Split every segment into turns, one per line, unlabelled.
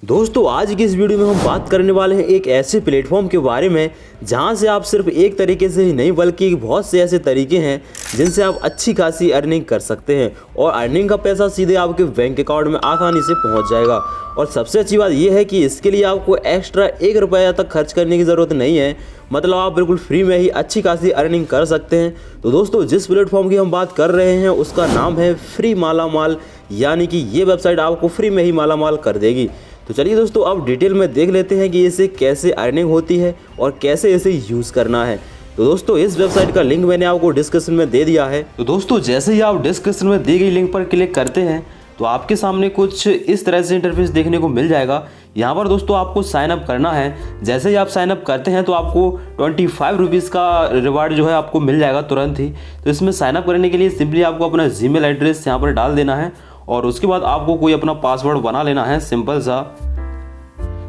दोस्तों आज की इस वीडियो में हम बात करने वाले हैं एक ऐसे प्लेटफॉर्म के बारे में जहां से आप सिर्फ एक तरीके से ही नहीं बल्कि बहुत से ऐसे तरीके हैं जिनसे आप अच्छी खासी अर्निंग कर सकते हैं और अर्निंग का पैसा सीधे आपके बैंक अकाउंट में आसानी से पहुंच जाएगा। और सबसे अच्छी बात यह है कि इसके लिए आपको एक्स्ट्रा 1 रुपया तक खर्च करने की ज़रूरत नहीं है, मतलब आप बिल्कुल फ्री में ही अच्छी खासी अर्निंग कर सकते हैं। तो दोस्तों जिस प्लेटफॉर्म की हम बात कर रहे हैं उसका नाम है फ्री मालामाल, यानी कि ये वेबसाइट आपको फ्री में ही मालामाल कर देगी। तो चलिए दोस्तों अब डिटेल में देख लेते हैं कि इसे कैसे अर्निंग होती है और कैसे इसे यूज़ करना है। तो दोस्तों इस वेबसाइट का लिंक मैंने आपको डिस्क्रिप्शन में दे दिया है। तो दोस्तों जैसे ही आप डिस्क्रिप्शन में दी गई लिंक पर क्लिक करते हैं तो आपके सामने कुछ इस तरह से इंटरफेस देखने को मिल जाएगा। यहाँ पर दोस्तों आपको साइन अप करना है। जैसे ही आप साइन अप करते हैं तो आपको 25 रुपीज़ का रिवार्ड जो है आपको मिल जाएगा तुरंत ही। तो इसमें साइन अप करने के लिए सिंपली आपको अपना जीमेल एड्रेस यहाँ पर डाल देना है और उसके बाद आपको कोई अपना पासवर्ड बना लेना है सिंपल सा।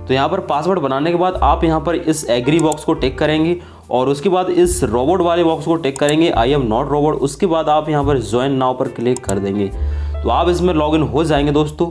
तो यहाँ पर पासवर्ड बनाने के बाद आप यहाँ पर इस एग्री बॉक्स को टिक करेंगे और उसके बाद इस रोबोट वाले बॉक्स को टिक करेंगे, आई एम नॉट रोबोट। उसके बाद आप यहाँ पर ज्वाइन नाउ पर क्लिक कर देंगे तो आप इसमें लॉगिन हो जाएंगे दोस्तों।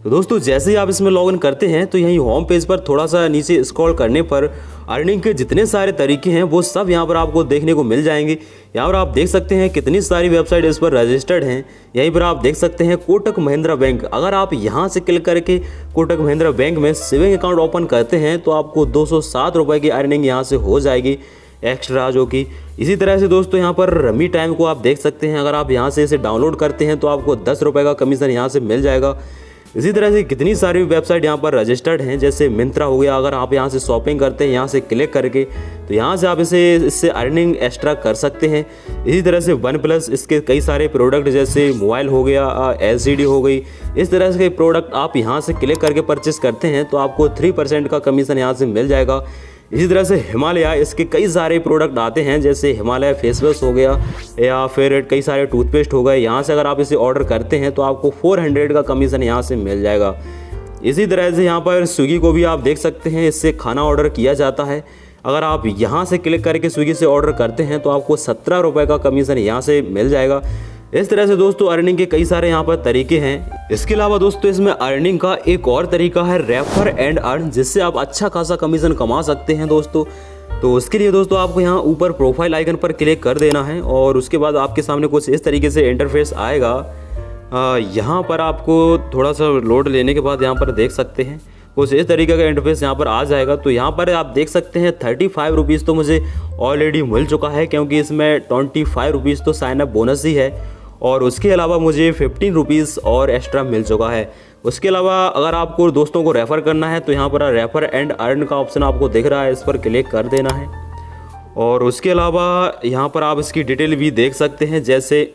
तो दोस्तों जैसे ही आप इसमें लॉगिन करते हैं तो यहीं होम पेज पर थोड़ा सा नीचे स्क्रॉल करने पर अर्निंग के जितने सारे तरीके हैं वो सब यहाँ पर आपको देखने को मिल जाएंगे। यहाँ पर आप देख सकते हैं कितनी सारी वेबसाइट इस पर रजिस्टर्ड हैं। यहीं पर आप देख सकते हैं कोटक महिंद्रा बैंक। अगर आप यहाँ से क्लिक करके कोटक महिंद्रा बैंक में सेविंग अकाउंट ओपन करते हैं तो आपको 207 रुपये की अर्निंग यहाँ से हो जाएगी एक्स्ट्रा, जो कि इसी तरह से दोस्तों यहाँ पर रमी टाइम को आप देख सकते हैं। अगर आप यहाँ से इसे डाउनलोड करते हैं तो आपको 10 रुपये का कमीशन यहाँ से मिल जाएगा। इसी तरह से कितनी सारी वेबसाइट यहाँ पर रजिस्टर्ड हैं, जैसे मिंत्रा हो गया। अगर आप यहाँ से शॉपिंग करते हैं यहाँ से क्लिक करके तो यहाँ से आप इससे अर्निंग एक्स्ट्रा कर सकते हैं। इसी तरह से वन प्लस, इसके कई सारे प्रोडक्ट जैसे मोबाइल हो गया, LCD हो गई, इस तरह से प्रोडक्ट आप यहाँ से क्लिक करके परचेस करते हैं तो आपको 3% का कमीशन यहाँ से मिल जाएगा। इसी तरह से हिमालय, इसके कई सारे प्रोडक्ट आते हैं जैसे हिमालय फेस वॉश हो गया या फिर कई सारे टूथपेस्ट हो गए। यहाँ से अगर आप इसे ऑर्डर करते हैं तो आपको 400 का कमीशन यहाँ से मिल जाएगा। इसी तरह से यहाँ पर स्विगी को भी आप देख सकते हैं, इससे खाना ऑर्डर किया जाता है। अगर आप यहाँ से क्लिक करके स्विगी से ऑर्डर करते हैं तो आपको 17 रुपये का कमीशन यहाँ से मिल जाएगा। इस तरह से दोस्तों अर्निंग के कई सारे यहाँ पर तरीके हैं। इसके अलावा दोस्तों इसमें अर्निंग का एक और तरीका है रेफर एंड अर्न, जिससे आप अच्छा खासा कमीशन कमा सकते हैं दोस्तों। तो उसके लिए दोस्तों आपको यहाँ ऊपर प्रोफाइल आइकन पर क्लिक कर देना है और उसके बाद आपके सामने कुछ इस तरीके से इंटरफेस आएगा। यहाँ पर आपको थोड़ा सा लोड लेने के बाद यहाँ पर देख सकते हैं कुछ इस तरीके का इंटरफेस यहाँ पर आ जाएगा। तो यहाँ पर आप देख सकते हैं 35 रुपीज़ तो मुझे ऑलरेडी मिल चुका है, क्योंकि इसमें 25 रुपीज़ तो साइन अप बोनस ही है और उसके अलावा मुझे 15 रुपीज़ और एक्स्ट्रा मिल चुका है। उसके अलावा अगर आपको दोस्तों को रेफ़र करना है तो यहाँ पर रेफ़र एंड अर्न का ऑप्शन आपको दिख रहा है, इस पर क्लिक कर देना है। और उसके अलावा यहाँ पर आप इसकी डिटेल भी देख सकते हैं, जैसे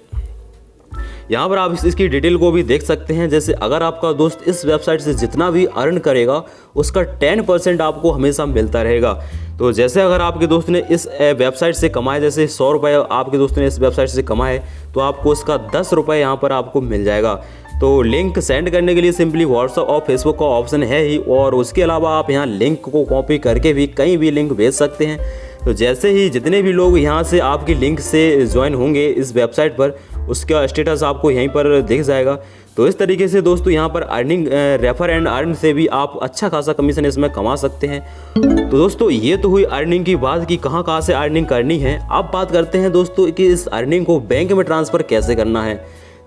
यहाँ पर आप इसकी डिटेल को भी देख सकते हैं। जैसे अगर आपका दोस्त इस वेबसाइट से जितना भी अर्न करेगा उसका 10% आपको हमेशा मिलता रहेगा। तो जैसे अगर आपके दोस्त ने इस वेबसाइट से कमाए, जैसे 100 रुपये आपके दोस्त ने इस वेबसाइट से कमाए तो आपको उसका 10 रुपये यहाँ पर आपको मिल जाएगा। तो लिंक सेंड करने के लिए सिंपली व्हाट्सअप और फेसबुक का ऑप्शन है ही, और उसके अलावा आप यहाँ लिंक को कॉपी करके भी कहीं भी लिंक भेज सकते हैं। तो जैसे ही जितने भी लोग यहाँ से आपकी लिंक से ज्वाइन होंगे इस वेबसाइट पर, उसका स्टेटस आपको यहीं पर दिख जाएगा। तो इस तरीके से दोस्तों यहाँ पर अर्निंग रेफर एंड अर्न से भी आप अच्छा खासा कमीशन इसमें कमा सकते हैं। तो दोस्तों ये तो हुई अर्निंग की बात कि कहाँ से अर्निंग करनी है। अब बात करते हैं दोस्तों कि इस अर्निंग को बैंक में ट्रांसफ़र कैसे करना है।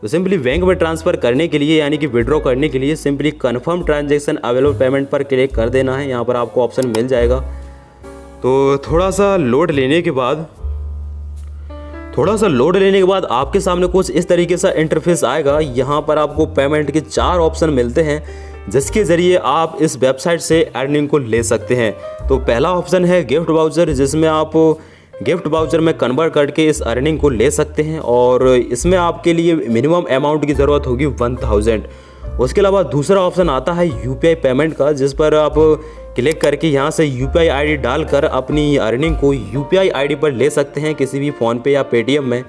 तो सिंपली बैंक में ट्रांसफ़र करने के लिए यानी कि विड्रॉ करने के लिए simply confirm transaction available payment पर क्लिक कर देना है। यहाँ पर आपको ऑप्शन मिल जाएगा। तो थोड़ा सा लोड लेने के बाद आपके सामने कुछ इस तरीके से इंटरफेस आएगा। यहाँ पर आपको पेमेंट के 4 ऑप्शन मिलते हैं जिसके ज़रिए आप इस वेबसाइट से अर्निंग को ले सकते हैं। तो पहला ऑप्शन है गिफ्ट वाउचर, जिसमें आप गिफ्ट वाउचर में कन्वर्ट करके इस अर्निंग को ले सकते हैं और इसमें आपके लिए मिनिमम अमाउंट की ज़रूरत होगी 1000। उसके अलावा दूसरा ऑप्शन आता है UPI पेमेंट का, जिस पर आप क्लिक करके यहाँ से UPI ID डालकर अपनी अर्निंग को UPI ID पर ले सकते हैं किसी भी फ़ोनपे या पेटीएम में।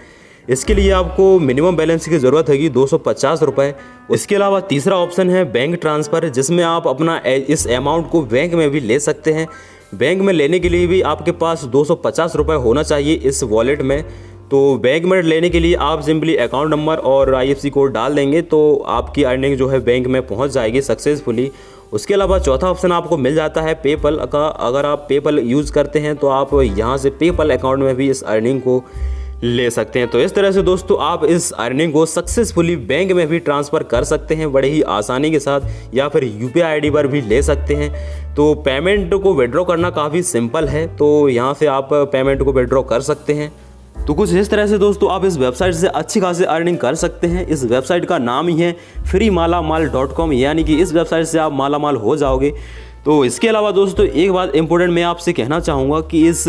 इसके लिए आपको मिनिमम बैलेंस की ज़रूरत होगी 250 रुपये। इसके अलावा तीसरा ऑप्शन है बैंक ट्रांसफ़र, जिसमें आप अपना इस अमाउंट को बैंक में भी ले सकते हैं। बैंक में लेने के लिए भी आपके पास 250 रुपये होना चाहिए इस वॉलेट में। तो बैंक में लेने के लिए आप सिंपली अकाउंट नंबर और IFSC कोड डाल देंगे तो आपकी अर्निंग जो है बैंक में पहुंच जाएगी सक्सेसफुली। उसके अलावा चौथा ऑप्शन आपको मिल जाता है पेपल का। अगर आप पेपल यूज़ करते हैं तो आप यहाँ से पेपल अकाउंट में भी इस अर्निंग को ले सकते हैं। तो इस तरह से दोस्तों आप इस अर्निंग को सक्सेसफुली बैंक में भी ट्रांसफ़र कर सकते हैं बड़े ही आसानी के साथ, या फिर यूपीआई आईडी पर भी ले सकते हैं। तो पेमेंट को विड्रॉ करना काफ़ी सिंपल है, तो यहाँ से आप पेमेंट को विड्रॉ कर सकते हैं। तो कुछ इस तरह से दोस्तों आप इस वेबसाइट से अच्छी खासी अर्निंग कर सकते हैं। इस वेबसाइट का नाम ही है freemalamal.com, यानी कि इस वेबसाइट से आप मालामाल हो जाओगे। तो इसके अलावा दोस्तों एक बात इंपॉर्टेंट मैं आपसे कहना चाहूँगा कि इस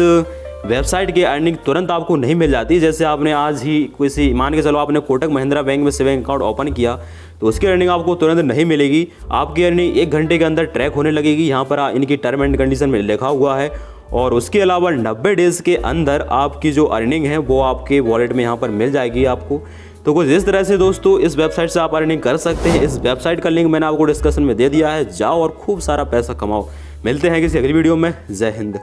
वेबसाइट की अर्निंग तुरंत आपको नहीं मिल जाती। जैसे आपने आज ही किसी, मान के चलो आपने कोटक महिंद्रा बैंक में सेविंग अकाउंट ओपन किया, तो उसकी अर्निंग आपको तुरंत नहीं मिलेगी। आपकी अर्निंग 1 घंटे के अंदर ट्रैक होने लगेगी। यहाँ पर इनकी टर्म एंड कंडीशन में लिखा हुआ है। और उसके अलावा 90 डेज़ के अंदर आपकी जो अर्निंग है वो आपके वॉलेट में यहाँ पर मिल जाएगी आपको। तो कुछ इस तरह से दोस्तों इस वेबसाइट से आप अर्निंग कर सकते हैं। इस वेबसाइट का लिंक मैंने आपको डिस्क्रिप्शन में दे दिया है, जाओ और खूब सारा पैसा कमाओ। मिलते हैं किसी अगली वीडियो में। जय हिंद।